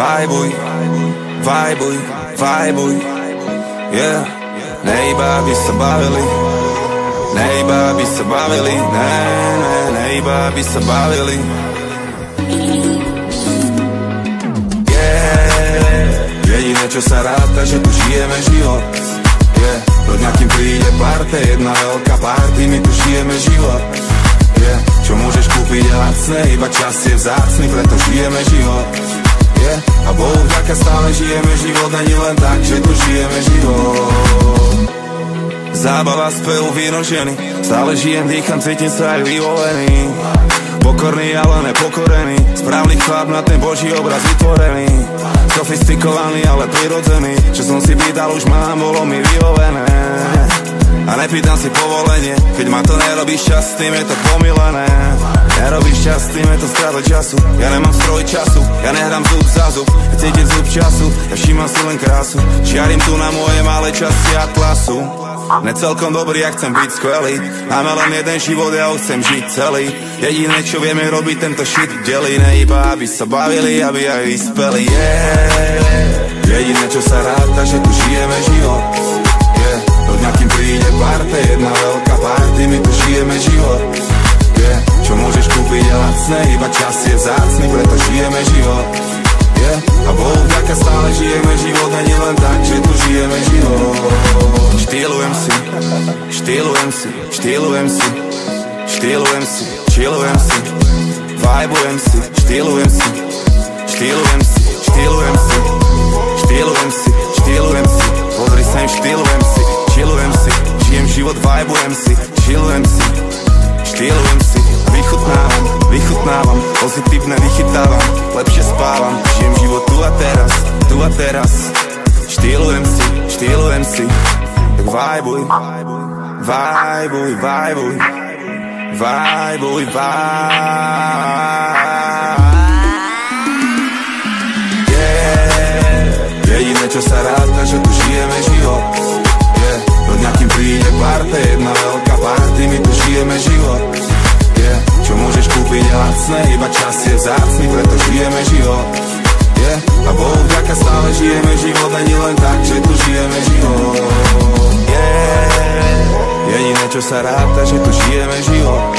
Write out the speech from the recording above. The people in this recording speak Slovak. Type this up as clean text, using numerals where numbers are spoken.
Vajbuj, vajbuj, vajbuj, yeah. Nejba by sa bavili, nejba by sa bavili, nejba by sa bavili, yeah. Jediné čo sa ráta, že tu žijeme život, yeah. Do dňa kým príde parte, jedna veľká party, my tu žijeme život, yeah. Čo môžeš kúpiť je lacné, iba čas je vzácny, preto žijeme život, yeah. A Bohu vďaka stále žijeme život, není len tak, že tu žijeme život. Zábava, spev, víno, ženy, stále žijem, dýcham, cítim sa aj vyvolený. Pokorný, ale nepokorený, správny chlap na ten Boží obraz vytvorený. Sofistikovaný, ale prirodzený, čo som si pýtal, už mám, bolo mi vyhovené. A nepýtam si povolenie, keď ma to nerobí šťastným, je to pomilené. Nerobíš šťastným, je to strata času, ja nemám stroj času, ja nehrám zub za zub, ja cítim zub času, ja všímam si len krásu, čiarím tu na moje malé časti atlasu. Necelkom dobrý, ja chcem byť skvelý, máme len jeden život, ja ho chcem žiť celý. Jediné čo vieme robiť, tento shit delí, ne iba aby sa bavili, aby aj vyspeli, yeah. Jediné čo sa ráta, že tu žijeme život, yeah. Do dňa kým príde parte, jedna veľká party, my tu žijeme život, yeah. Čo môžeš kúpiť je lacné, iba čas je vzácny, preto žijeme život, yeah. A Bohu vďaka stále žijeme život, není len tak, že tu žijeme život. Štýlujem si, štýlujem si, štýlujem si, štýlujem si, chillujem si, vibujem si, štýlujem si, štýlujem si, štýlujem si, štýlujem si, štýlujem si, pozri sem, štýlujem si, chillujem si, žijem život, vibujem si, chillujem si, štýlujem si, vychutnávam, vychutnávam, pozitívne vychytávam, lepšie spávam, žijem život tu a teraz, štýlujem si, štýlujem si, tak vibuj, vibuj, vibuj, vibuj, yeah. Jediné čo sa ráta, že tu žijeme život, yeah. Do dňa kým príde parte, jedna veľká party, my tu žijeme život, yeah. Čo môžeš kúpiť je lacné, iba čas je vzácny, preto žijeme život, yeah. A Bohu vďaka stále žijeme život, není len tak, že tu žijeme život, yeah. Jediné čo sa ráta, že tu žijeme život,